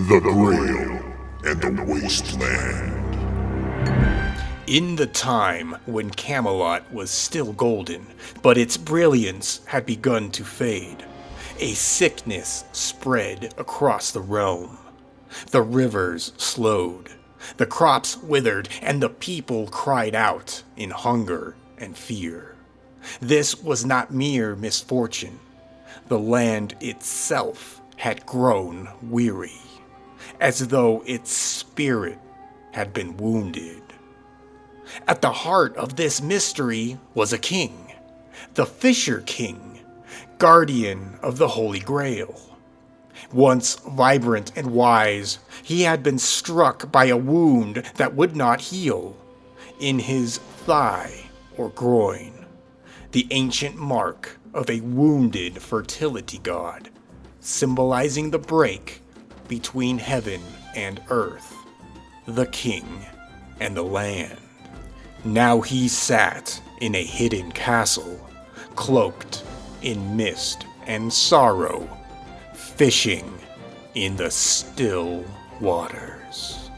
The Grail and the Wasteland. In the time when Camelot was still golden, but its brilliance had begun to fade, a sickness spread across the realm. The rivers slowed, the crops withered, and the people cried out in hunger and fear. This was not mere misfortune. The land itself had grown weary, as though its spirit had been wounded. At the heart of this mystery was a king, the Fisher King, guardian of the Holy Grail. Once vibrant and wise, he had been struck by a wound that would not heal in his thigh or groin, the ancient mark of a wounded fertility god, symbolizing the break between heaven and earth, the king and the land. Now he sat in a hidden castle, cloaked in mist and sorrow, fishing in the still waters.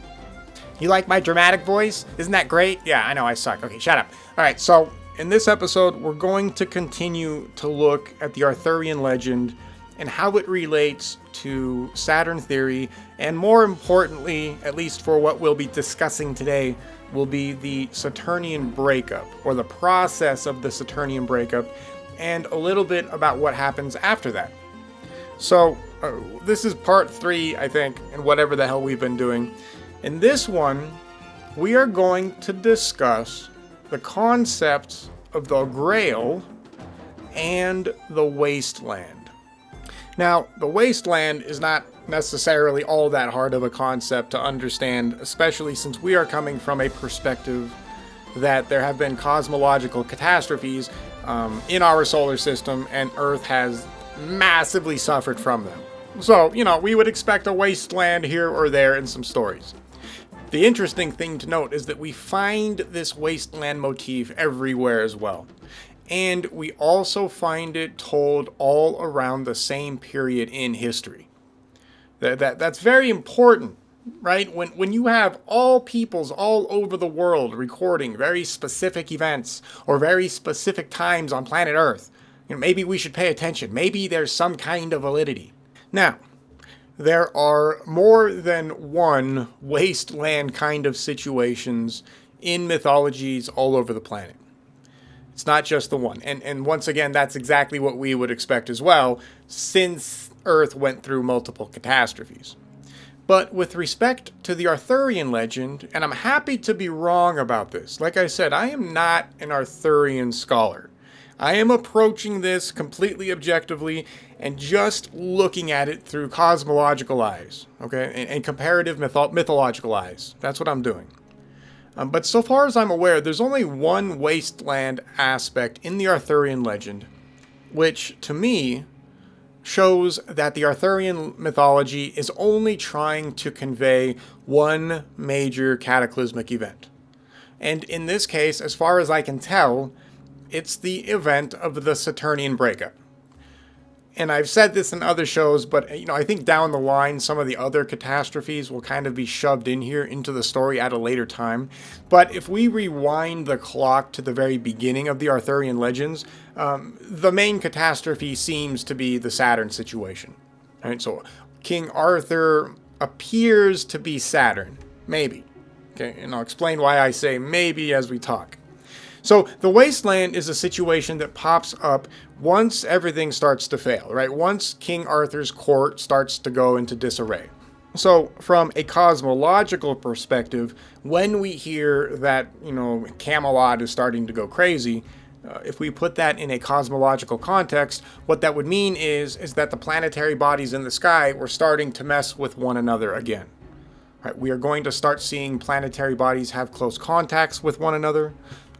You like my dramatic voice? Isn't that great? Yeah, I know I suck. Okay, shut up. Alright, so In this episode, we're going to continue to look at the Arthurian legend and how it relates to Saturn theory, and more importantly, at least for what we'll be discussing today, will be the Saturnian breakup, or the process of the Saturnian breakup, and a little bit about what happens after that. So, this is part 3, I think, in whatever the hell we've been doing. In this one, we are going to discuss the concepts of the Grail and the Wasteland. Now, the Wasteland is not necessarily all that hard of a concept to understand, especially since we are coming from a perspective that there have been cosmological catastrophes in our solar system, and Earth has massively suffered from them. So, we would expect a wasteland here or there in some stories. The interesting thing to note is that we find this wasteland motif everywhere as well. And we also find it told all around the same period in history. That's very important, right? When you have all peoples all over the world recording very specific events or very specific times on planet Earth, maybe we should pay attention. Maybe there's some kind of validity. Now, there are more than one wasteland kind of situations in mythologies all over the planet. It's not just the one. And once again, that's exactly what we would expect as well, since Earth went through multiple catastrophes. But with respect to the Arthurian legend, and I'm happy to be wrong about this, like I said, I am not an Arthurian scholar. I am approaching this completely objectively and just looking at it through cosmological eyes, okay, and comparative mythological eyes. That's what I'm doing. But so far as I'm aware, there's only one wasteland aspect in the Arthurian legend, which, to me, shows that the Arthurian mythology is only trying to convey one major cataclysmic event. And in this case, as far as I can tell, it's the event of the Saturnian breakup. And I've said this in other shows, but I think down the line, some of the other catastrophes will kind of be shoved in here into the story at a later time. But if we rewind the clock to the very beginning of the Arthurian legends, the main catastrophe seems to be the Saturn situation. Right? So King Arthur appears to be Saturn. Maybe. Okay, and I'll explain why I say maybe as we talk. So the wasteland is a situation that pops up once everything starts to fail, right? Once King Arthur's court starts to go into disarray. So from a cosmological perspective, when we hear that, Camelot is starting to go crazy, if we put that in a cosmological context, what that would mean is that the planetary bodies in the sky were starting to mess with one another again. Right? We are going to start seeing planetary bodies have close contacts with one another.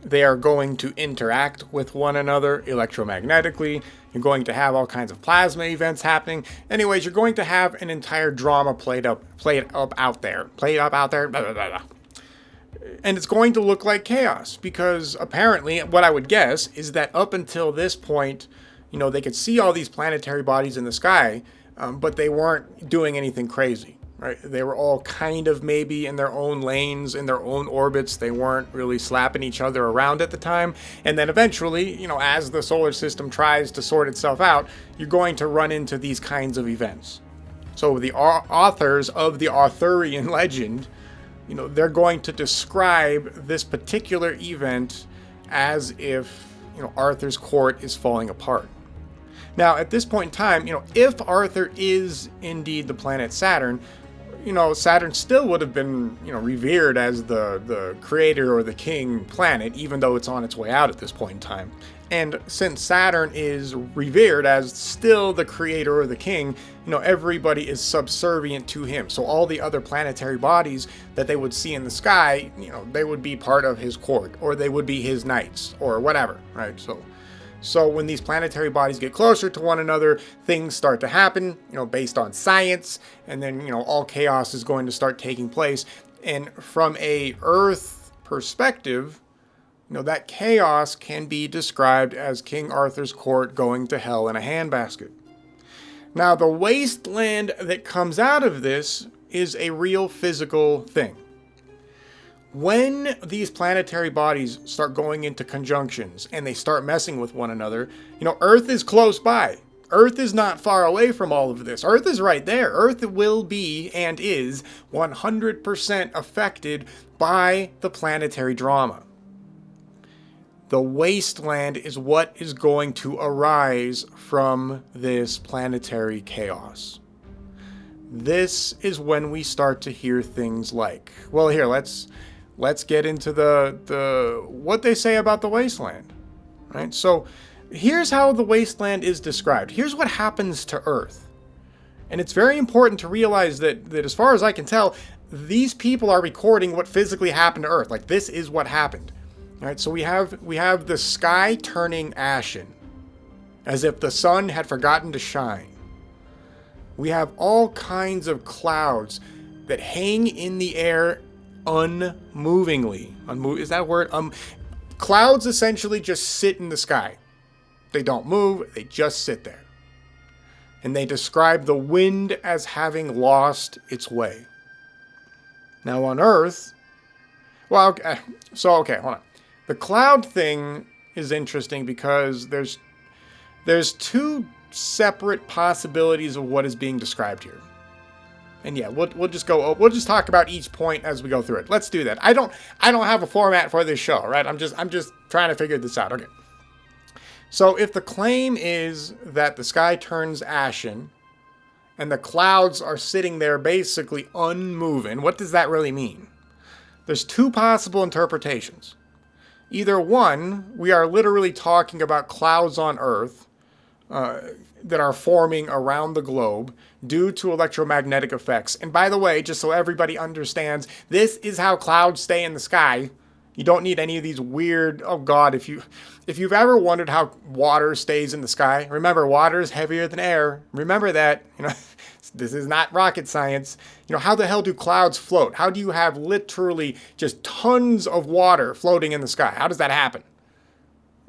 They are going to interact with one another electromagnetically. You're going to have all kinds of plasma events happening. Anyways, you're going to have an entire drama played up out there. Blah, blah, blah. And it's going to look like chaos, because apparently what I would guess is that up until this point, they could see all these planetary bodies in the sky, but they weren't doing anything crazy. right? They were all kind of maybe in their own lanes, in their own orbits. They weren't really slapping each other around at the time. And then eventually, as the solar system tries to sort itself out, you're going to run into these kinds of events. So the authors of the Arthurian legend, they're going to describe this particular event as if, Arthur's court is falling apart. Now, at this point in time, if Arthur is indeed the planet Saturn, Saturn still would have been, revered as the creator or the king planet, even though it's on its way out at this point in time. And since Saturn is revered as still the creator or the king, everybody is subservient to him. So all the other planetary bodies that they would see in the sky, they would be part of his court, or they would be his knights, or whatever, right? So when these planetary bodies get closer to one another, things start to happen, based on science, and then, all chaos is going to start taking place. And from a Earth perspective, that chaos can be described as King Arthur's court going to hell in a handbasket. Now, the wasteland that comes out of this is a real physical thing. When these planetary bodies start going into conjunctions and they start messing with one another, Earth is close by. Earth is not far away from all of this. Earth is right there. Earth will be and is 100% affected by the planetary drama. The wasteland is what is going to arise from this planetary chaos. This is when we start to hear things like, well, here, let's get into the what they say about the wasteland, right? So here's how the wasteland is described. Here's what happens to Earth. And it's very important to realize that as far as I can tell, these people are recording what physically happened to Earth. Like, this is what happened. All right, so we have the sky turning ashen, as if the sun had forgotten to shine. We have all kinds of clouds that hang in the air unmovingly. Is that a word? Clouds essentially just sit in the sky. They don't move, they just sit there. And they describe the wind as having lost its way. Now on Earth, hold on. The cloud thing is interesting because there's two separate possibilities of what is being described here. And yeah, we'll just talk about each point as we go through it. Let's do that. I don't have a format for this show, right? I'm just trying to figure this out. Okay. So if the claim is that the sky turns ashen and the clouds are sitting there basically unmoving, what does that really mean? There's two possible interpretations. Either one, we are literally talking about clouds on Earth that are forming around the globe due to electromagnetic effects. And by the way, just so everybody understands, this is how clouds stay in the sky. You don't need any of these weird, oh God, if you've ever wondered how water stays in the sky, remember, water is heavier than air. Remember that, this is not rocket science. How the hell do clouds float? How do you have literally just tons of water floating in the sky? How does that happen?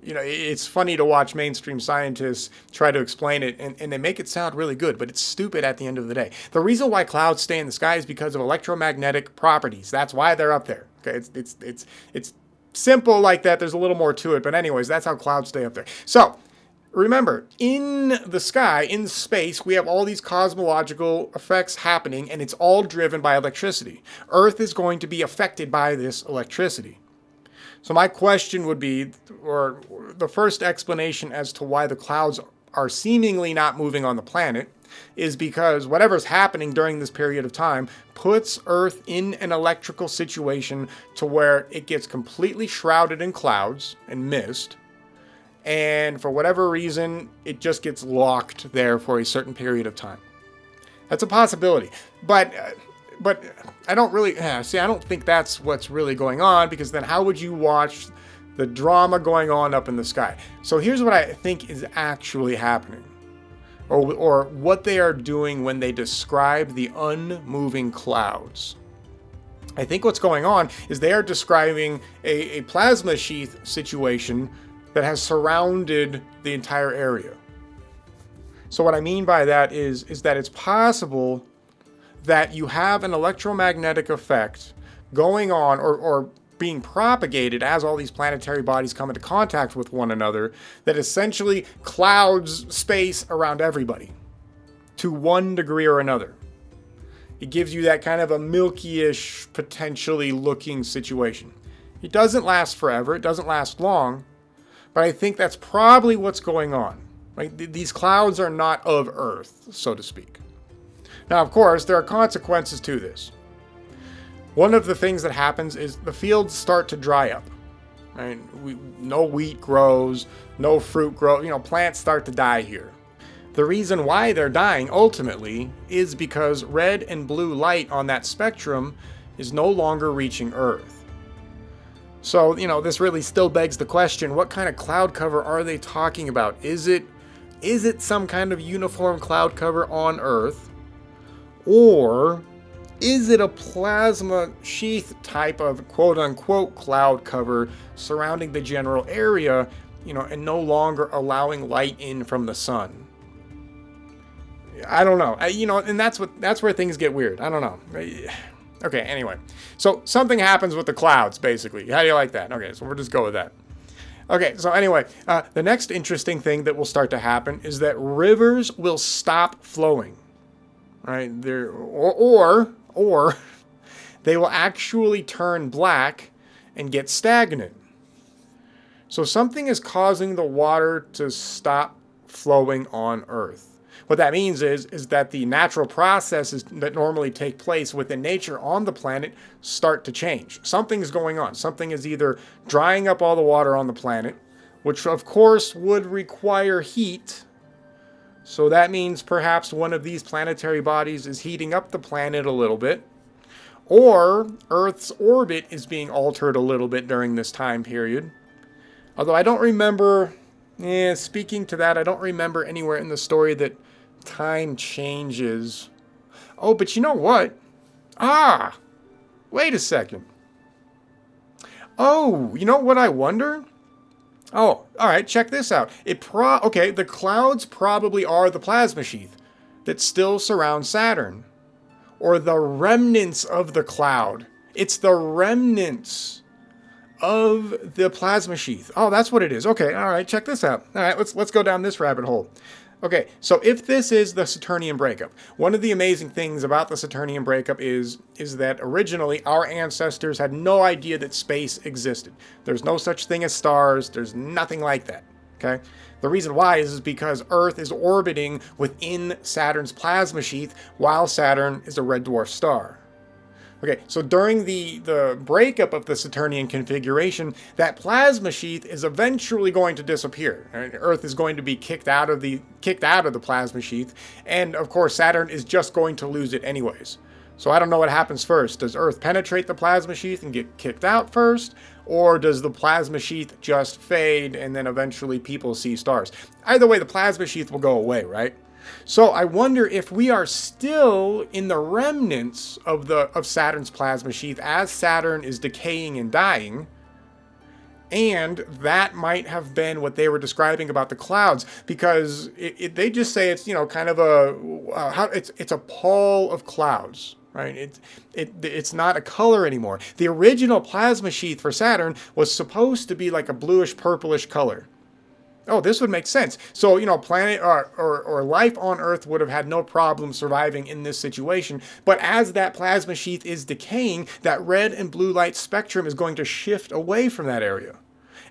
It's funny to watch mainstream scientists try to explain it, and they make it sound really good, but it's stupid at the end of the day. The reason why clouds stay in the sky is because of electromagnetic properties. That's why they're up there. Okay, it's simple like that. There's a little more to it, but anyways, that's how clouds stay up there. So remember, in the sky, in space, we have all these cosmological effects happening, and it's all driven by electricity. Earth is going to be affected by this electricity. So my question would be, or the first explanation as to why the clouds are seemingly not moving on the planet, is because whatever's happening during this period of time puts Earth in an electrical situation to where it gets completely shrouded in clouds and mist. And for whatever reason, it just gets locked there for a certain period of time. That's a possibility. But I don't really, I don't think that's what's really going on, because then how would you watch the drama going on up in the sky? So here's what I think is actually happening, or what they are doing when they describe the unmoving clouds. I think what's going on is they are describing a plasma sheath situation that has surrounded the entire area. So what I mean by that is that it's possible that you have an electromagnetic effect going on or being propagated as all these planetary bodies come into contact with one another that essentially clouds space around everybody to one degree or another. It gives you that kind of a milky-ish, potentially looking situation. It doesn't last forever. It doesn't last long. But I think that's probably what's going on. Like, these clouds are not of Earth, so to speak. Now, of course, there are consequences to this. One of the things that happens is the fields start to dry up. Right? No wheat grows, no fruit grows. Plants start to die here. The reason why they're dying, ultimately, is because red and blue light on that spectrum is no longer reaching Earth. So, this really still begs the question, what kind of cloud cover are they talking about? Is it some kind of uniform cloud cover on Earth? Or is it a plasma sheath type of quote-unquote cloud cover surrounding the general area, and no longer allowing light in from the sun? I don't know. And that's where things get weird. I don't know. Okay, anyway. So something happens with the clouds, basically. How do you like that? Okay, so we'll just go with that. Okay, so anyway, the next interesting thing that will start to happen is that rivers will stop flowing. Right? Or they will actually turn black and get stagnant. So something is causing the water to stop flowing on Earth. What that means is that the natural processes that normally take place within nature on the planet start to change. Something's going on. Something is either drying up all the water on the planet, which of course would require heat. So that means perhaps one of these planetary bodies is heating up the planet a little bit. Or Earth's orbit is being altered a little bit during this time period. Although I don't remember, speaking to that, I don't remember anywhere in the story that time changes. Oh, but you know what? Wait a second. Oh, you know what I wonder? Oh, all right, check this out. Okay, the clouds probably are the plasma sheath that still surrounds Saturn. Or the remnants of the cloud. It's the remnants of the plasma sheath. Oh, that's what it is. Okay, all right, check this out. All right, let's go down this rabbit hole. Okay, so if this is the Saturnian breakup, one of the amazing things about the Saturnian breakup is that originally our ancestors had no idea that space existed. There's no such thing as stars. There's nothing like that, okay? The reason why is because Earth is orbiting within Saturn's plasma sheath while Saturn is a red dwarf star. Okay, so during the breakup of the Saturnian configuration, that plasma sheath is eventually going to disappear. Earth is going to be kicked out of the plasma sheath, and of course Saturn is just going to lose it anyways. So I don't know what happens first. Does Earth penetrate the plasma sheath and get kicked out first? Or does the plasma sheath just fade and then eventually people see stars? Either way, the plasma sheath will go away, right? So I wonder if we are still in the remnants of Saturn's plasma sheath as Saturn is decaying and dying. And that might have been what they were describing about the clouds, because they just say it's kind of it's a pall of clouds. Right? It's not a color anymore. The original plasma sheath for Saturn was supposed to be like a bluish purplish color. Oh, this would make sense. So, planet or life on Earth would have had no problem surviving in this situation. But as that plasma sheath is decaying, that red and blue light spectrum is going to shift away from that area.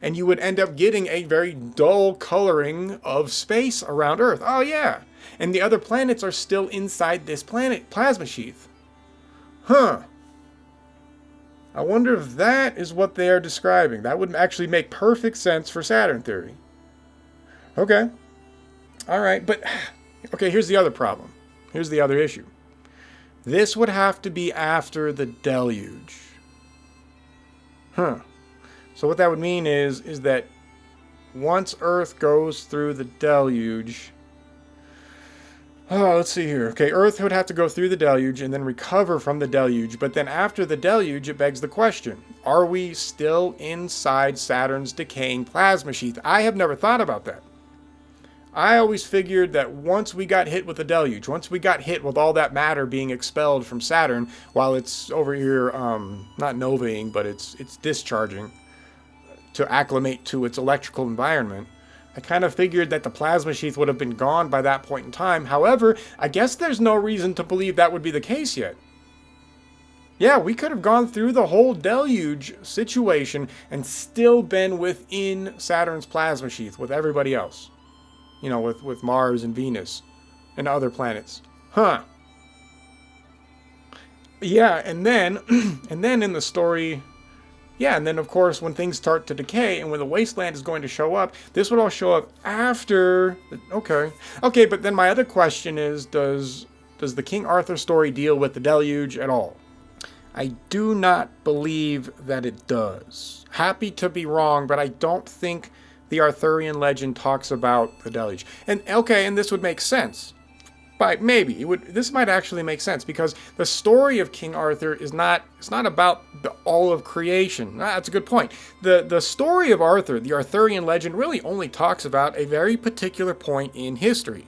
And you would end up getting a very dull coloring of space around Earth. Oh, yeah. And the other planets are still inside this plasma sheath. Huh. I wonder if that is what they are describing. That would actually make perfect sense for Saturn theory. Okay. All right. But, okay, here's the other problem. Here's the other issue. This would have to be after the deluge. Huh. So what that would mean is that once Earth goes through the deluge... Oh, let's see here. Okay, Earth would have to go through the deluge and then recover from the deluge. But then after the deluge, it begs the question, are we still inside Saturn's decaying plasma sheath? I have never thought about that. I always figured that once we got hit with the deluge, once we got hit with all that matter being expelled from Saturn while it's over here, not novaing, but it's discharging to acclimate to its electrical environment, I kind of figured that the plasma sheath would have been gone by that point in time. However, I guess there's no reason to believe that would be the case yet. Yeah, we could have gone through the whole deluge situation and still been within Saturn's plasma sheath with everybody else. You know, with Mars and Venus and other planets. Huh. Yeah, and then and then in the story, yeah, and then of course when things start to decay and when the Wasteland is going to show up, this would all show up after. Okay, but then my other question is, does the King Arthur story deal with the deluge at all? I do not believe that it does. Happy to be wrong, but I don't think the Arthurian legend talks about the deluge. And okay, and this would make sense. But maybe this might actually make sense because the story of King Arthur is not, it's not about all of creation. That's a good point. The story of Arthur, the Arthurian legend, really only talks about a very particular point in history.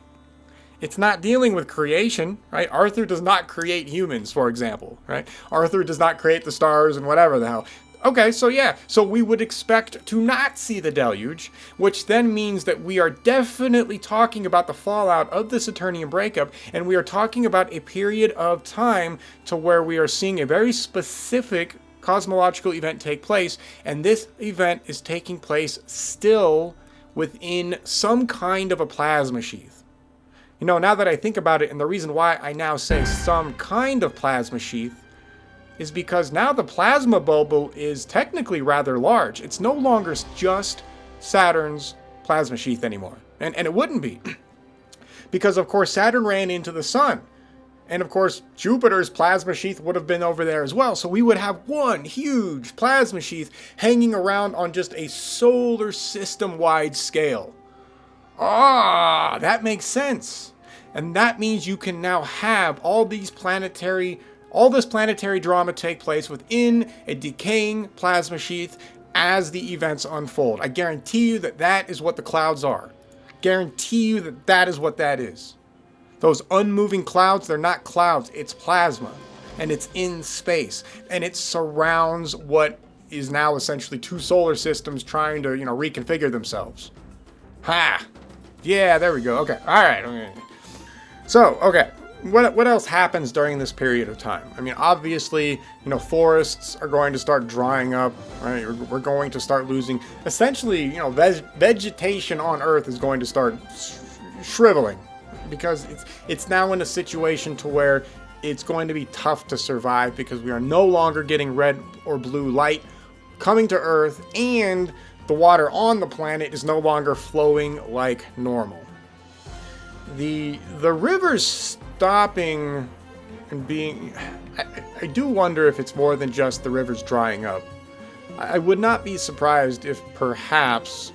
It's not dealing with creation, right? Arthur does not create humans, for example, right? Arthur does not create the stars and whatever the hell. Okay, so yeah, so we would expect to not see the deluge, which then means that we are definitely talking about the fallout of the Saturnian breakup, and we are talking about a period of time to where we are seeing a very specific cosmological event take place, and this event is taking place still within some kind of a plasma sheath. You know, now that I think about it, and the reason why I now say some kind of plasma sheath is because now the plasma bubble is technically rather large. It's no longer just Saturn's plasma sheath anymore. And it wouldn't be. Because, of course, Saturn ran into the sun. And, of course, Jupiter's plasma sheath would have been over there as well. So we would have one huge plasma sheath hanging around on just a solar system-wide scale. Ah, that makes sense. And that means you can now have all this planetary drama take place within a decaying plasma sheath as the events unfold. I guarantee you that that is what the clouds are. Guarantee you that that is what that is. Those unmoving clouds, they're not clouds, it's plasma. And it's in space. And it surrounds what is now essentially two solar systems trying to, reconfigure themselves. Ha! Yeah, there we go. Okay. All right. Okay. So, okay. What else happens during this period of time? I mean, obviously, forests are going to start drying up, right? We're going to start losing, essentially, vegetation on Earth is going to start shriveling because it's now in a situation to where it's going to be tough to survive because we are no longer getting red or blue light coming to Earth, and the water on the planet is no longer flowing like normal. The rivers stopping and being... I do wonder if it's more than just the rivers drying up. I would not be surprised if perhaps,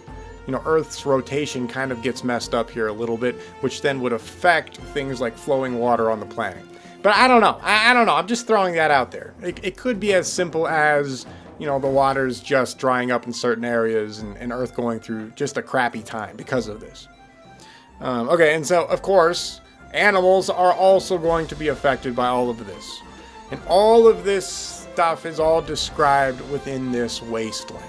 Earth's rotation kind of gets messed up here a little bit, which then would affect things like flowing water on the planet. But I don't know. I don't know. I'm just throwing that out there. It could be as simple as, the water's just drying up in certain areas and Earth going through just a crappy time because of this. Okay, and so, of course, animals are also going to be affected by all of this. And all of this stuff is all described within this wasteland.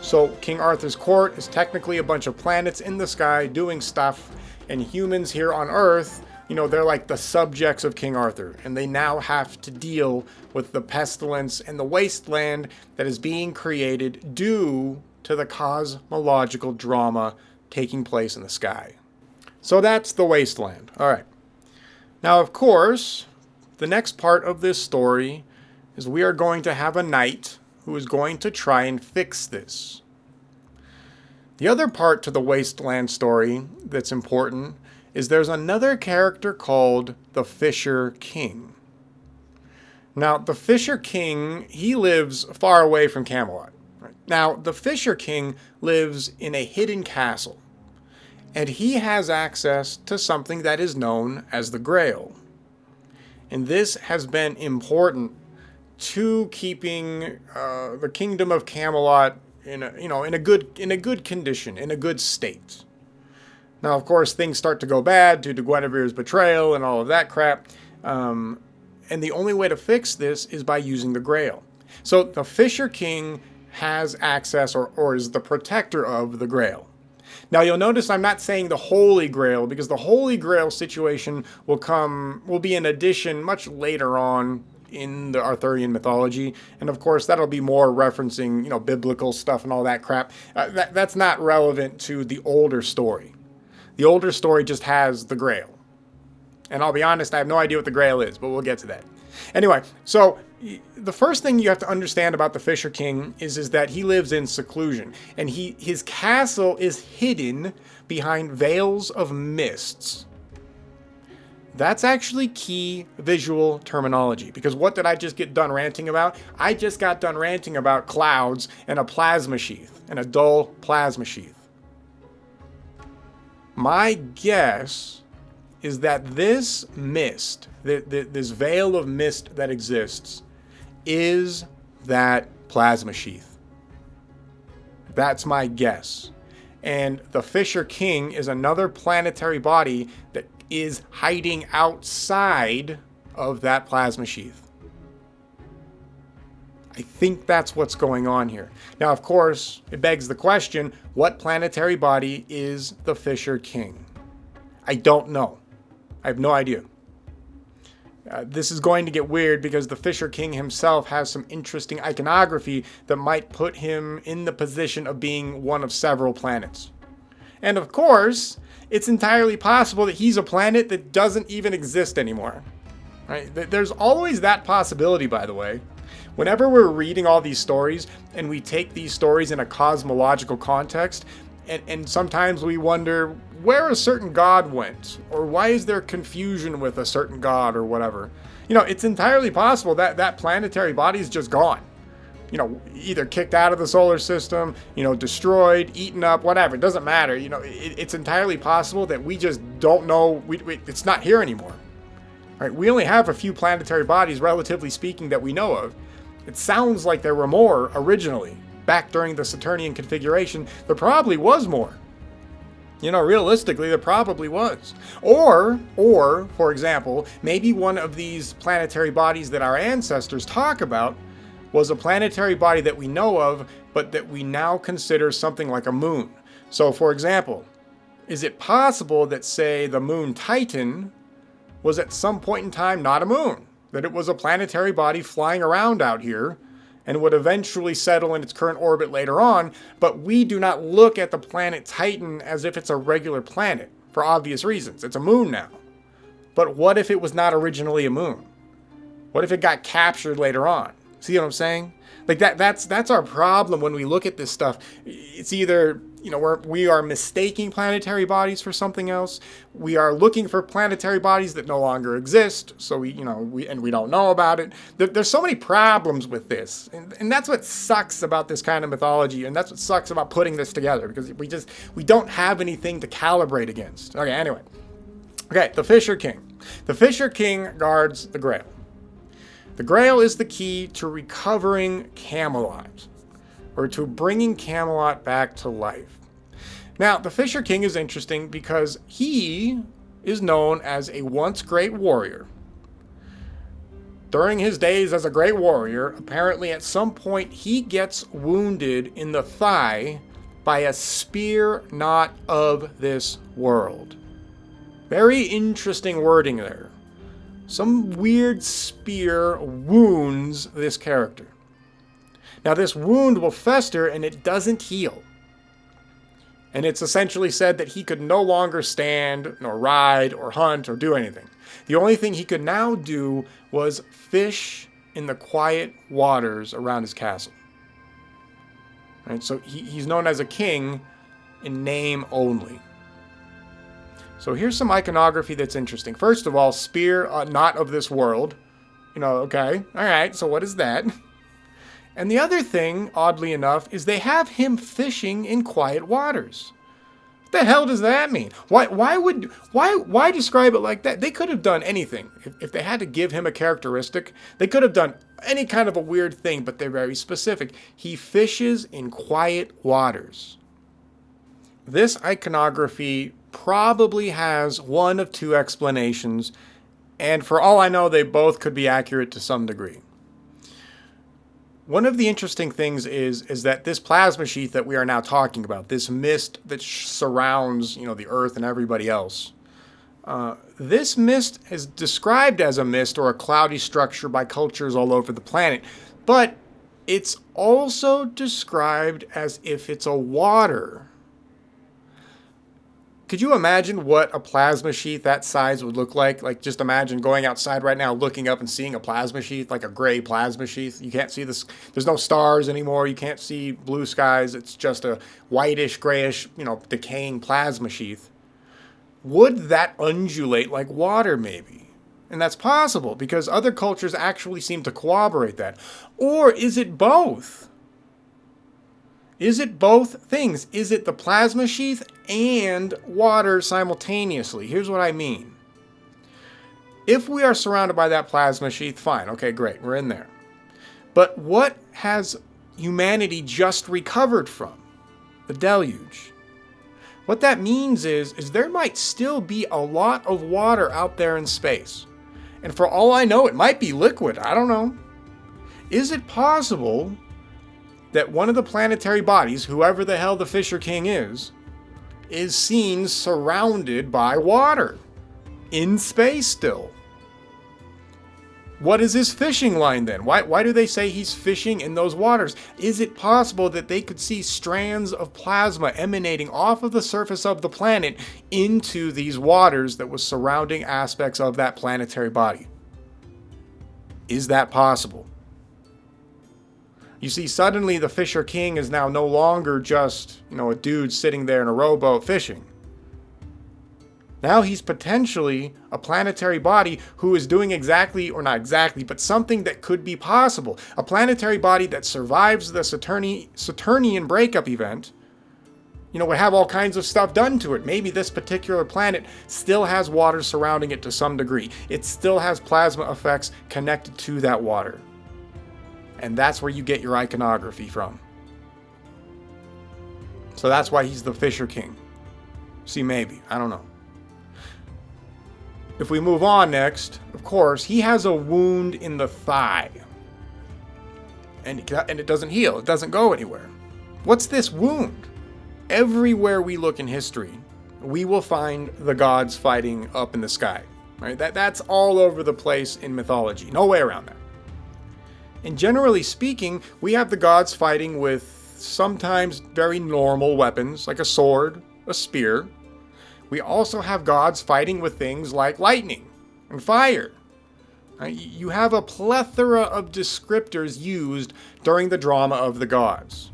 So, King Arthur's court is technically a bunch of planets in the sky doing stuff, and humans here on Earth, they're like the subjects of King Arthur, and they now have to deal with the pestilence and the wasteland that is being created due to the cosmological drama taking place in the sky. So that's the wasteland. All right. Now, of course, the next part of this story is we are going to have a knight who is going to try and fix this. The other part to the wasteland story that's important is there's another character called the Fisher King. Now, the Fisher King, he lives far away from Camelot. Right? Now, the Fisher King lives in a hidden castle. And he has access to something that is known as the Grail. And this has been important to keeping the kingdom of Camelot in a good condition, in a good state. Now, of course, things start to go bad due to Guinevere's betrayal and all of that crap. And the only way to fix this is by using the Grail. So the Fisher King has access or is the protector of the Grail. Now, you'll notice I'm not saying the Holy Grail, because the Holy Grail situation will be an addition much later on in the Arthurian mythology. And of course, that'll be more referencing, biblical stuff and all that crap. That's not relevant to the older story. The older story just has the Grail. And I'll be honest, I have no idea what the Grail is, but we'll get to that. Anyway, so the first thing you have to understand about the Fisher King is that he lives in seclusion. And his castle is hidden behind veils of mists. That's actually key visual terminology, because what did I just get done ranting about? I just got done ranting about clouds and a plasma sheath, and a dull plasma sheath. My guess is that this mist, this veil of mist that exists, is that plasma sheath. That's my guess. And the Fisher King is another planetary body that is hiding outside of that plasma sheath. I think that's what's going on here. Now, of course, it begs the question, what planetary body is the Fisher King? I don't know. I have no idea. This is going to get weird because the Fisher King himself has some interesting iconography that might put him in the position of being one of several planets. And of course, it's entirely possible that he's a planet that doesn't even exist anymore. Right? There's always that possibility, by the way. Whenever we're reading all these stories and we take these stories in a cosmological context, and sometimes we wonder where a certain god went, or why is there confusion with a certain god or whatever. It's entirely possible that that planetary body is just gone. Either kicked out of the solar system, destroyed, eaten up, whatever. It doesn't matter. It's entirely possible that we just don't know. It's not here anymore. Right? We only have a few planetary bodies, relatively speaking, that we know of. It sounds like there were more originally. Back during the Saturnian configuration, there probably was more. Realistically, there probably was. Or, for example, maybe one of these planetary bodies that our ancestors talk about was a planetary body that we know of, but that we now consider something like a moon. So, for example, is it possible that, say, the moon Titan was at some point in time not a moon? That it was a planetary body flying around out here, and would eventually settle in its current orbit later on, but we do not look at the planet Titan as if it's a regular planet, for obvious reasons. It's a moon now. But what if it was not originally a moon? What if it got captured later on? See what I'm saying? Like that's our problem when we look at this stuff. It's either, we are mistaking planetary bodies for something else. We are looking for planetary bodies that no longer exist. So we don't know about it. There's so many problems with this. And that's what sucks about this kind of mythology. And that's what sucks about putting this together, because we don't have anything to calibrate against. Okay, anyway. Okay, the Fisher King. The Fisher King guards the Grail. The Grail is the key to recovering Camelot, or to bringing Camelot back to life. Now, the Fisher King is interesting because he is known as a once great warrior. During his days as a great warrior, apparently at some point he gets wounded in the thigh by a spear not of this world. Very interesting wording there. Some weird spear wounds this character. Now, this wound will fester and it doesn't heal. And it's essentially said that he could no longer stand, nor ride, or hunt, or do anything. The only thing he could now do was fish in the quiet waters around his castle. Right? So he's known as a king in name only. So here's some iconography that's interesting. First of all, spear not of this world. Okay. All right, so what is that? And the other thing, oddly enough, is they have him fishing in quiet waters. What the hell does that mean? Why describe it like that? They could have done anything. If they had to give him a characteristic, they could have done any kind of a weird thing, but they're very specific. He fishes in quiet waters. This iconography probably has one of two explanations, and for all I know, they both could be accurate to some degree. One of the interesting things is that this plasma sheath that we are now talking about, this mist that surrounds, the Earth and everybody else, this mist is described as a mist or a cloudy structure by cultures all over the planet, but it's also described as if it's a water. Could you imagine what a plasma sheath that size would look like? Like, just imagine going outside right now, looking up and seeing a plasma sheath, like a gray plasma sheath. You can't see this. There's no stars anymore. You can't see blue skies. It's just a whitish, grayish, decaying plasma sheath. Would that undulate like water, maybe? And that's possible because other cultures actually seem to corroborate that. Or is it both? Is it both things? Is it the plasma sheath and water simultaneously? Here's what I mean. If we are surrounded by that plasma sheath, fine. Okay, great. We're in there. But what has humanity just recovered from? The deluge. What that means is there might still be a lot of water out there in space. And for all I know, it might be liquid. I don't know. Is it possible that one of the planetary bodies, whoever the hell the Fisher King is seen surrounded by water in space still? What is his fishing line then? Why do they say he's fishing in those waters? Is it possible that they could see strands of plasma emanating off of the surface of the planet into these waters that was surrounding aspects of that planetary body? Is that possible? You see, suddenly the Fisher King is now no longer just, a dude sitting there in a rowboat fishing. Now he's potentially a planetary body who is doing exactly, or not exactly, but something that could be possible. A planetary body that survives the Saturnian breakup event, would have all kinds of stuff done to it. Maybe this particular planet still has water surrounding it to some degree. It still has plasma effects connected to that water. And that's where you get your iconography from. So that's why he's the Fisher King. See, maybe. I don't know. If we move on next, of course, he has a wound in the thigh. And it doesn't heal. It doesn't go anywhere. What's this wound? Everywhere we look in history, we will find the gods fighting up in the sky. Right? That's all over the place in mythology. No way around that. And generally speaking, we have the gods fighting with sometimes very normal weapons, like a sword, a spear. We also have gods fighting with things like lightning and fire. You have a plethora of descriptors used during the drama of the gods.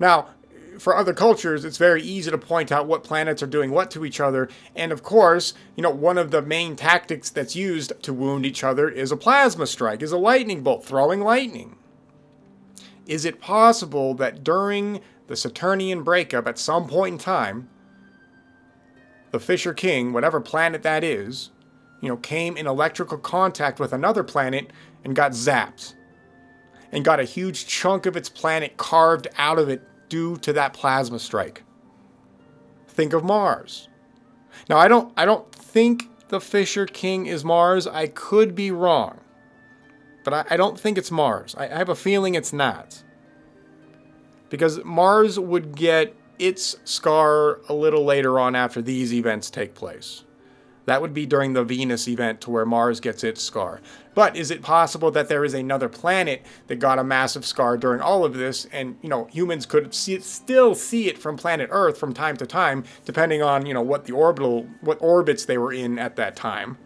Now, for other cultures, it's very easy to point out what planets are doing what to each other. And of course, one of the main tactics that's used to wound each other is a plasma strike, is a lightning bolt, throwing lightning. Is it possible that during the Saturnian breakup at some point in time, the Fisher King, whatever planet that is, came in electrical contact with another planet and got zapped? And got a huge chunk of its planet carved out of it due to that plasma strike. Think of Mars. Now, I don't think the Fisher King is Mars. I could be wrong. But I don't think it's Mars. I have a feeling it's not. Because Mars would get its scar a little later on after these events take place. That would be during the Venus event to where Mars gets its scar. But is it possible that there is another planet that got a massive scar during all of this, and humans could still see it from planet Earth from time to time, depending on what orbits they were in at that time,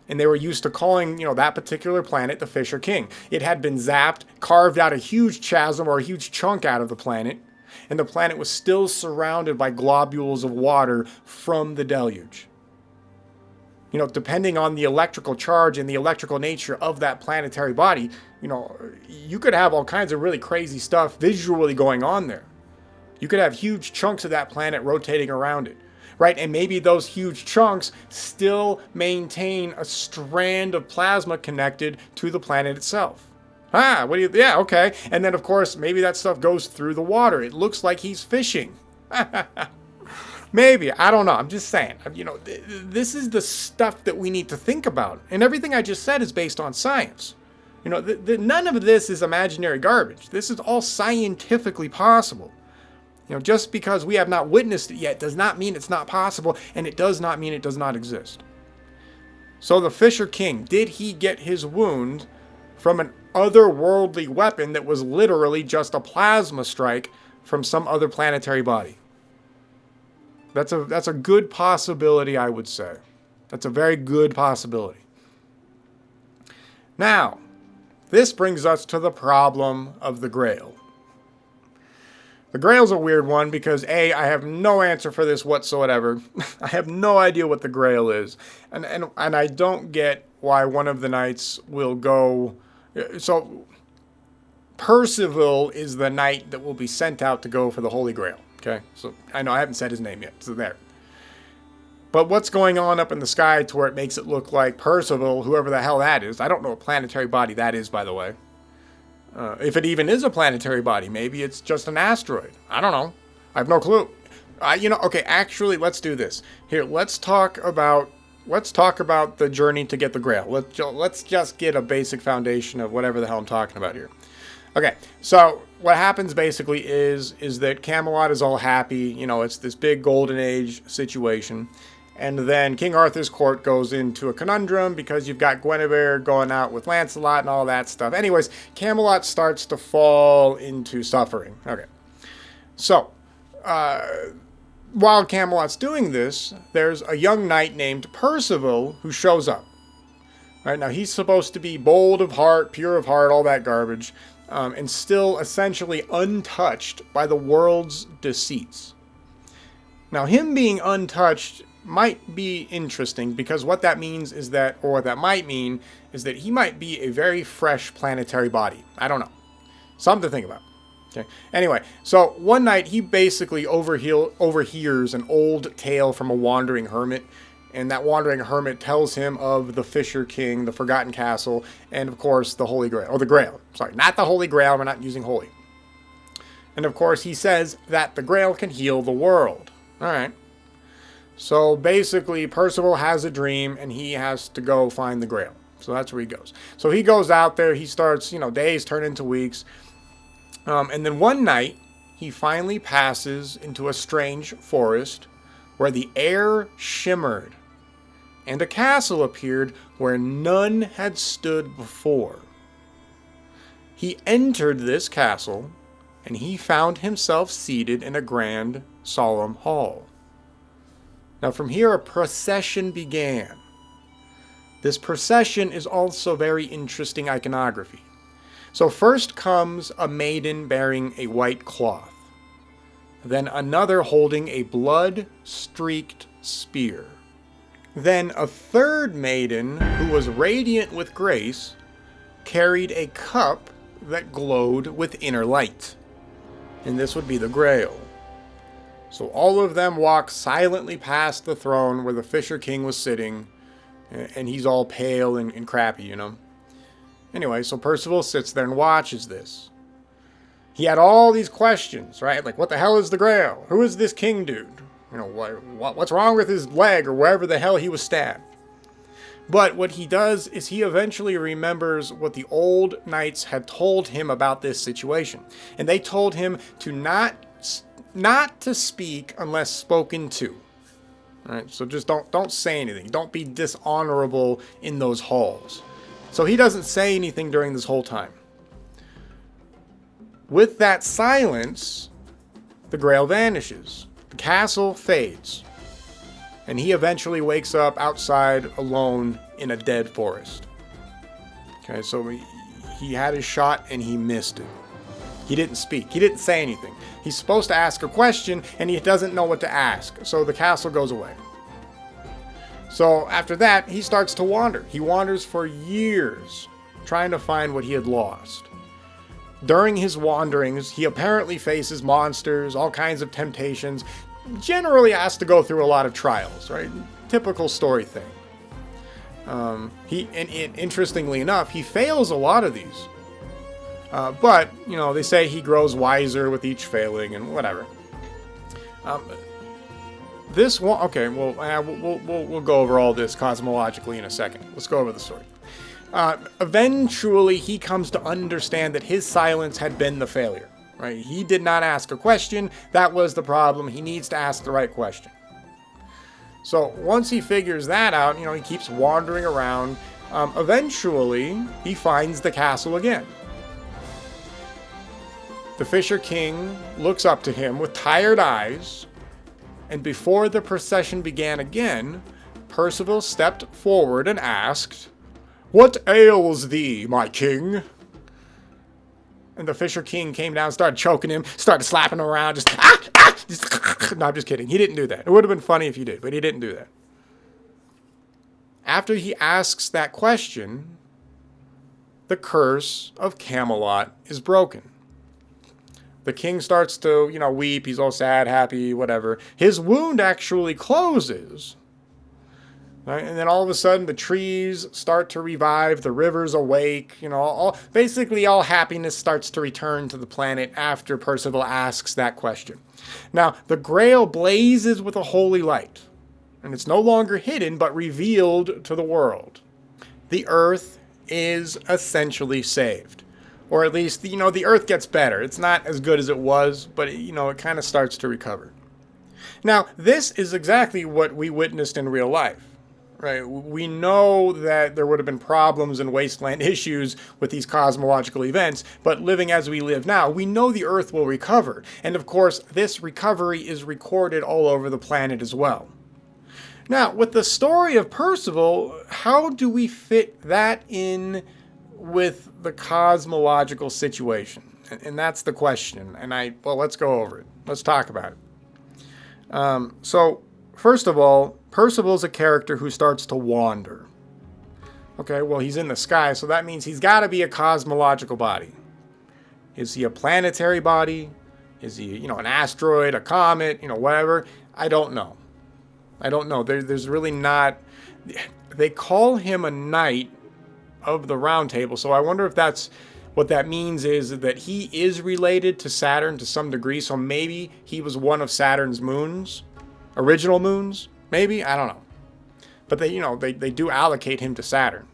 and they were used to calling that particular planet the Fisher King. It had been zapped, carved out a huge chasm or a huge chunk out of the planet, and the planet was still surrounded by globules of water from the deluge. Depending on the electrical charge and the electrical nature of that planetary body, you could have all kinds of really crazy stuff visually going on there. You could have huge chunks of that planet rotating around it, right? And maybe those huge chunks still maintain a strand of plasma connected to the planet itself. Yeah, okay. And then, of course, maybe that stuff goes through the water. It looks like he's fishing. Maybe. I don't know. I'm just saying. This is the stuff that we need to think about. And everything I just said is based on science. None of this is imaginary garbage. This is all scientifically possible. Just because we have not witnessed it yet does not mean it's not possible, and it does not mean it does not exist. So the Fisher King, did he get his wound from an otherworldly weapon that was literally just a plasma strike from some other planetary body? That's a good possibility, I would say. That's a very good possibility. Now, this brings us to the problem of the Grail. The Grail's a weird one because A, I have no answer for this whatsoever. I have no idea what the Grail is. And I don't get why one of the knights will go... So, Percival is the knight that will be sent out to go for the Holy Grail. Okay, so I know I haven't said his name yet, so there. But what's going on up in the sky to where it makes it look like Percival, whoever the hell that is? I don't know what planetary body that is, by the way. If it even is a planetary body, maybe it's just an asteroid. I don't know. I have no clue. Okay, actually, let's do this. Here, let's talk about the journey to get the Grail. Let's just get a basic foundation of whatever the hell I'm talking about here. Okay, so what happens basically is that Camelot is all happy. It's this big golden age situation. And then King Arthur's court goes into a conundrum because you've got Guinevere going out with Lancelot and all that stuff. Anyways, Camelot starts to fall into suffering. Okay, so while Camelot's doing this, there's a young knight named Percival who shows up. Right, now he's supposed to be bold of heart, pure of heart, all that garbage. And still essentially untouched by the world's deceits. Now, him being untouched might be interesting because what that means is that, or what that might mean, is that he might be a very fresh planetary body. I don't know. Something to think about. Okay. Anyway, so one night he basically overhears an old tale from a wandering hermit. And that wandering hermit tells him of the Fisher King, the Forgotten Castle, and of course the Holy Grail. Or the Grail. Sorry, not the Holy Grail. We're not using holy. And of course he says that the Grail can heal the world. Alright. So basically Percival has a dream and he has to go find the Grail. So that's where he goes. So he goes out there. He starts, days turn into weeks. And then one night he finally passes into a strange forest where the air shimmered. And a castle appeared where none had stood before. He entered this castle, and he found himself seated in a grand, solemn hall. Now from here a procession began. This procession is also very interesting iconography. So first comes a maiden bearing a white cloth. Then another holding a blood-streaked spear. Then a third maiden, who was radiant with grace, carried a cup that glowed with inner light. And this would be the Grail. So all of them walk silently past the throne where the Fisher King was sitting, and he's all pale and crappy, Anyway, so Percival sits there and watches this. He had all these questions, right? Like, what the hell is the Grail? Who is this king dude? What's wrong with his leg or wherever the hell he was stabbed? But what he does is he eventually remembers what the old knights had told him about this situation. And they told him to not to speak unless spoken to. All right, so just don't say anything. Don't be dishonorable in those halls. So he doesn't say anything during this whole time. With that silence, the Grail vanishes. The castle fades. And he eventually wakes up outside alone in a dead forest. Okay, so he had his shot and he missed it. He didn't speak. He didn't say anything. He's supposed to ask a question and he doesn't know what to ask. So the castle goes away. So after that, he starts to wander. He wanders for years trying to find what he had lost. During his wanderings, he apparently faces monsters, all kinds of temptations, generally has to go through a lot of trials, right? Typical story thing. Interestingly enough, he fails a lot of these. But, they say he grows wiser with each failing and whatever. this one, okay, well, we'll go over all this cosmologically in a second. Let's go over the story. Eventually, he comes to understand that his silence had been the failure. Right? He did not ask a question. That was the problem. He needs to ask the right question. So once he figures that out, he keeps wandering around. Eventually, he finds the castle again. The Fisher King looks up to him with tired eyes, and before the procession began again, Percival stepped forward and asked, "What ails thee, my king?" And the Fisher King came down, started choking him, started slapping him around, just no, I'm just kidding. He didn't do that. It would have been funny if he did, but he didn't do that. After he asks that question, the curse of Camelot is broken. The king starts to, weep. He's all sad, happy, whatever. His wound actually closes. Right? And then all of a sudden, the trees start to revive. The rivers awake. Basically all happiness starts to return to the planet after Percival asks that question. Now, the Grail blazes with a holy light. And it's no longer hidden, but revealed to the world. The Earth is essentially saved. Or at least, the Earth gets better. It's not as good as it was, but, it kind of starts to recover. Now, this is exactly what we witnessed in real life. Right? We know that there would have been problems and Wasteland issues with these cosmological events, but living as we live now, we know the Earth will recover. And of course, this recovery is recorded all over the planet as well. Now, with the story of Percival, how do we fit that in with the cosmological situation? And that's the question. And let's go over it. Let's talk about it. So, first of all, Percival's a character who starts to wander. Okay, well, he's in the sky, so that means he's got to be a cosmological body. Is he a planetary body? Is he, an asteroid, a comet, whatever? I don't know. There's really not... They call him a knight of the Round Table, so I wonder if that's... What that means is that he is related to Saturn to some degree, so maybe he was one of Saturn's moons. Original moons? Maybe? I don't know. But they do allocate him to Saturn.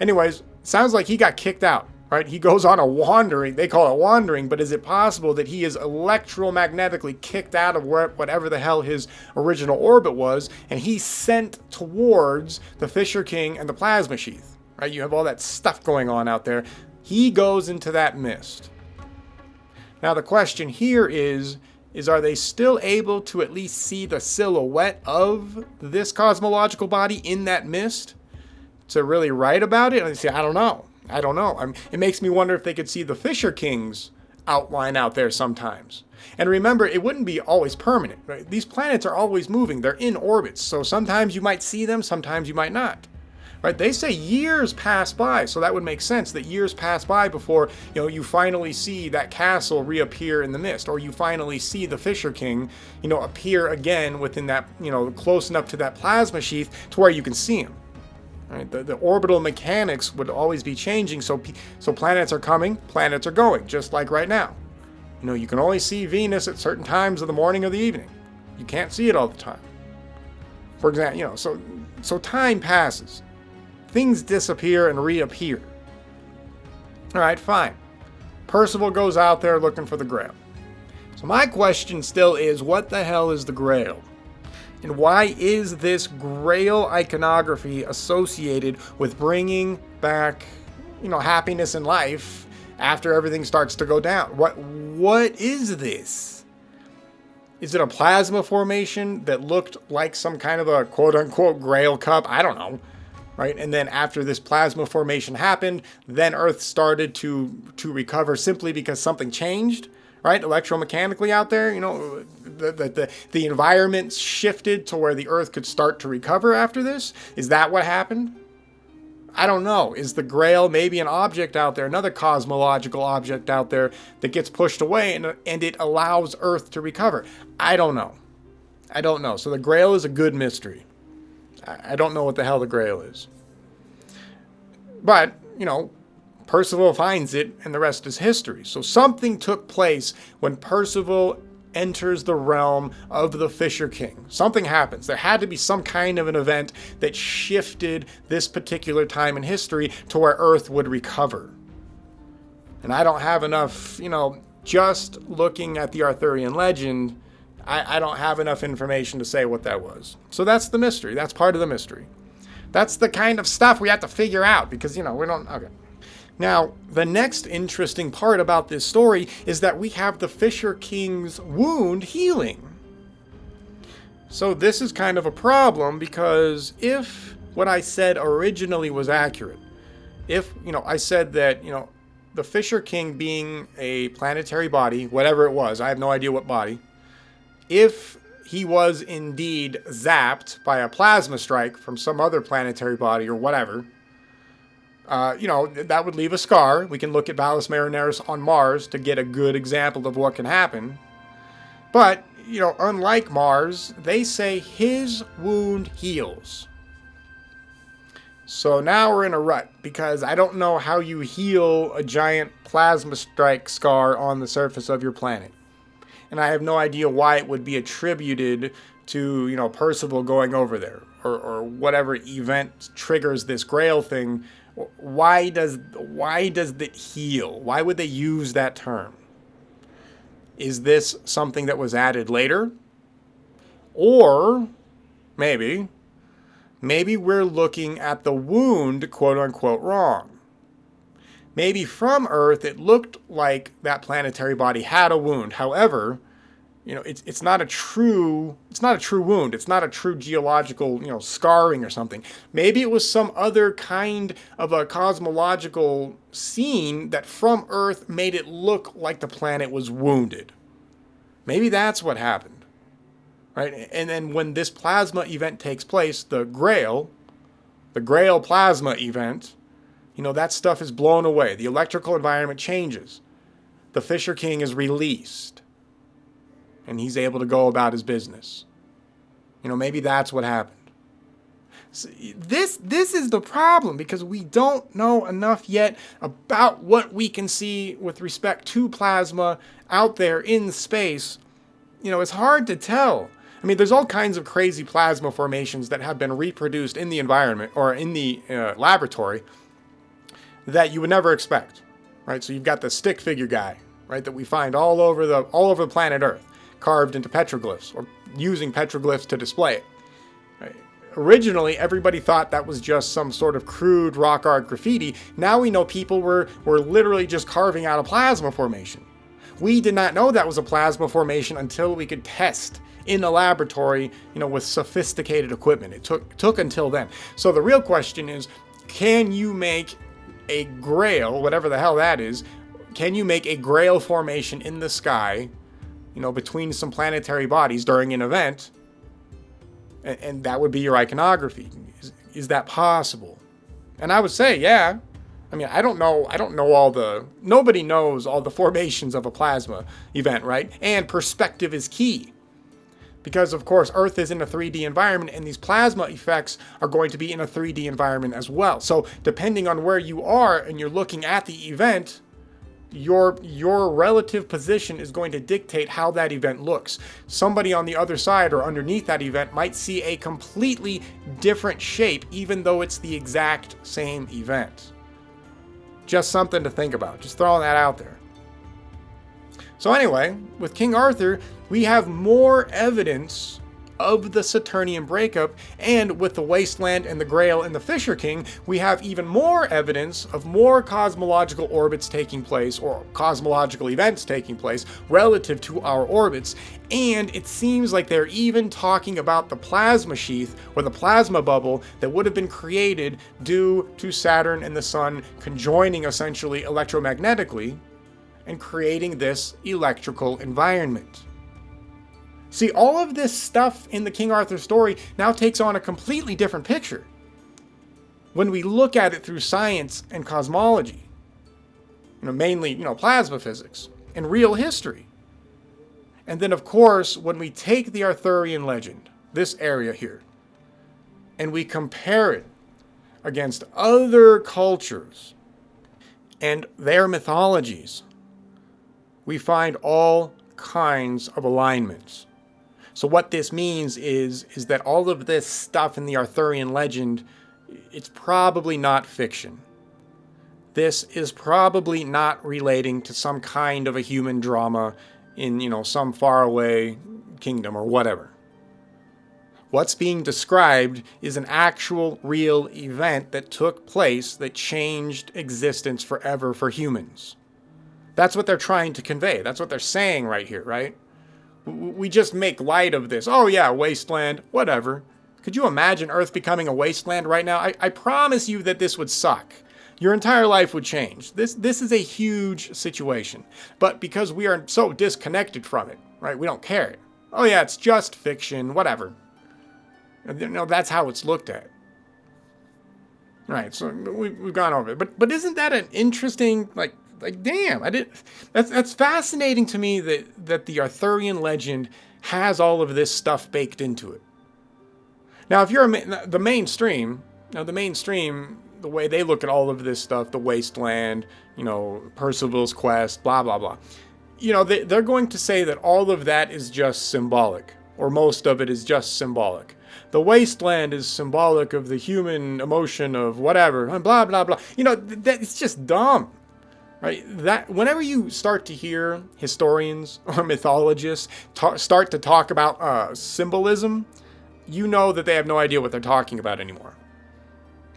Anyways, sounds like he got kicked out, right? He goes on a wandering. They call it wandering, but is it possible that he is electromagnetically kicked out of whatever the hell his original orbit was, and he's sent towards the Fisher King and the plasma sheath, right? You have all that stuff going on out there. He goes into that mist. Now the question here is are they still able to at least see the silhouette of this cosmological body in that mist to really write about it? And they say, I don't know. It makes me wonder if they could see the Fisher King's outline out there sometimes. And remember, it wouldn't be always permanent, right? These planets are always moving. They're in orbits. So sometimes you might see them, sometimes you might not. Right? They say years pass by, so that would make sense that years pass by before you finally see that castle reappear in the mist, or you finally see the Fisher King appear again within that close enough to that plasma sheath to where you can see him. Right? The orbital mechanics would always be changing, so planets are coming, planets are going, just like right now. You can only see Venus at certain times of the morning or the evening. You can't see it all the time. For example, so time passes. Things disappear and reappear. All right, fine. Percival goes out there looking for the Grail. So my question still is, what the hell is the Grail? And why is this Grail iconography associated with bringing back, happiness in life after everything starts to go down? What is this? Is it a plasma formation that looked like some kind of a quote-unquote Grail cup? I don't know. Right? And then after this plasma formation happened, then Earth started to recover simply because something changed, right? Electromechanically out there, the environment shifted to where the Earth could start to recover after this. Is that what happened? I don't know. Is the Grail maybe an object out there, another cosmological object out there that gets pushed away and it allows Earth to recover? I don't know. So the Grail is a good mystery. I don't know what the hell the Grail is. But, Percival finds it, and the rest is history. So something took place when Percival enters the realm of the Fisher King. Something happens. There had to be some kind of an event that shifted this particular time in history to where Earth would recover. And I don't have enough, just looking at the Arthurian legend, I don't have enough information to say what that was. So that's the mystery. That's part of the mystery. That's the kind of stuff we have to figure out because, we don't, okay. Now, the next interesting part about this story is that we have the Fisher King's wound healing. So this is kind of a problem because if what I said originally was accurate, if, I said that, the Fisher King being a planetary body, whatever it was, I have no idea what body, if he was indeed zapped by a plasma strike from some other planetary body or whatever, that would leave a scar. We can look at Valles Marineris on Mars to get a good example of what can happen. But, unlike Mars, they say his wound heals. So now we're in a rut because I don't know how you heal a giant plasma strike scar on the surface of your planet. And I have no idea why it would be attributed to, Percival going over there or whatever event triggers this Grail thing. Why does it heal? Why would they use that term? Is this something that was added later? Or maybe we're looking at the wound, quote unquote, wrong. Maybe from Earth it looked like that planetary body had a wound. However, it's not a true wound. It's not a true geological, scarring or something. Maybe it was some other kind of a cosmological scene that from Earth made it look like the planet was wounded. Maybe that's what happened. Right? And then when this plasma event takes place, the Grail plasma event, that stuff is blown away. The electrical environment changes. The Fisher King is released. And he's able to go about his business. Maybe that's what happened. So this is the problem because we don't know enough yet about what we can see with respect to plasma out there in space. It's hard to tell. I mean, there's all kinds of crazy plasma formations that have been reproduced in the environment or in the laboratory that you would never expect, right? So you've got the stick figure guy, right, that we find all over the planet Earth, carved into petroglyphs or using petroglyphs to display it. Right? Originally, everybody thought that was just some sort of crude rock art graffiti. Now we know people were literally just carving out a plasma formation. We did not know that was a plasma formation until we could test in a laboratory, with sophisticated equipment. It took until then. So the real question is, can you make a Grail, whatever the hell that is, can you make a Grail formation in the sky, between some planetary bodies during an event, and that would be your iconography? Is that possible? And I would say, yeah. I mean, I don't know nobody knows all the formations of a plasma event, right? And perspective is key. Because, of course, Earth is in a 3D environment, and these plasma effects are going to be in a 3D environment as well. So, depending on where you are and you're looking at the event, your relative position is going to dictate how that event looks. Somebody on the other side or underneath that event might see a completely different shape, even though it's the exact same event. Just something to think about. Just throwing that out there. So anyway, with King Arthur, we have more evidence of the Saturnian breakup, and with the Wasteland and the Grail and the Fisher King, we have even more evidence of more cosmological orbits taking place, or cosmological events taking place, relative to our orbits, and it seems like they're even talking about the plasma sheath, or the plasma bubble, that would have been created due to Saturn and the Sun conjoining essentially electromagnetically, and creating this electrical environment. See, all of this stuff in the King Arthur story now takes on a completely different picture when we look at it through science and cosmology. Mainly, plasma physics and real history. And then, of course, when we take the Arthurian legend, this area here, and we compare it against other cultures and their mythologies, we find all kinds of alignments. So what this means is that all of this stuff in the Arthurian legend, it's probably not fiction. This is probably not relating to some kind of a human drama in, some faraway kingdom or whatever. What's being described is an actual, real event that took place that changed existence forever for humans. That's what they're trying to convey. That's what they're saying right here, right? We just make light of this. Oh yeah, wasteland, whatever. Could you imagine Earth becoming a wasteland right now? I promise you that this would suck. Your entire life would change. This is a huge situation. But because we are so disconnected from it, right, we don't care. Oh yeah, it's just fiction, whatever. That's how it's looked at. Right, so we've gone over it. But isn't that an interesting, like damn, that's fascinating to me that the Arthurian legend has all of this stuff baked into it. Now, if you're the mainstream, the way they look at all of this stuff, the Wasteland, Percival's quest, blah, blah, blah. They're going to say that all of that is just symbolic, or most of it is just symbolic. The Wasteland is symbolic of the human emotion of whatever, and blah, blah, blah. It's just dumb, right? That whenever you start to hear historians or mythologists start to talk about symbolism, you know that they have no idea what they're talking about anymore.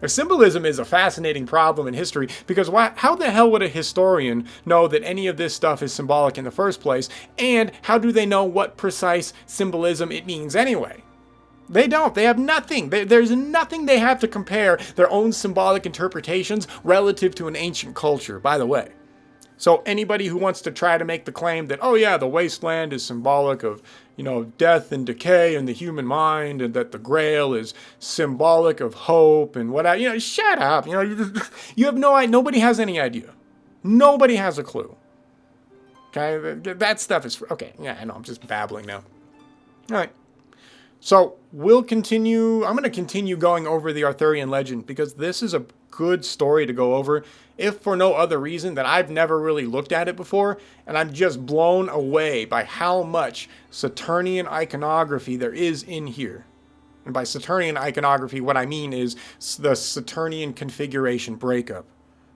Symbolism is a fascinating problem in history because how the hell would a historian know that any of this stuff is symbolic in the first place? And how do they know what precise symbolism it means anyway? They don't. They have nothing. There's nothing they have to compare their own symbolic interpretations relative to an ancient culture, by the way. So anybody who wants to try to make the claim that, oh yeah, the wasteland is symbolic of, death and decay in the human mind, and that the Grail is symbolic of hope and whatever, shut up. You have no idea. Nobody has any idea. Nobody has a clue. Okay, that stuff is, okay, yeah, I know, I'm just babbling now. All right. So I'm going to continue going over the Arthurian legend because this is a good story to go over, if for no other reason that I've never really looked at it before, and I'm just blown away by how much Saturnian iconography there is in here. And by Saturnian iconography, what I mean is the Saturnian configuration breakup.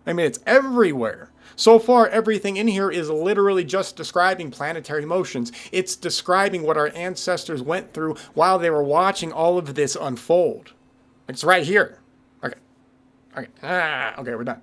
I mean, it's everywhere. So far, everything in here is literally just describing planetary motions. It's describing what our ancestors went through while they were watching all of this unfold. It's right here. Okay, we're done.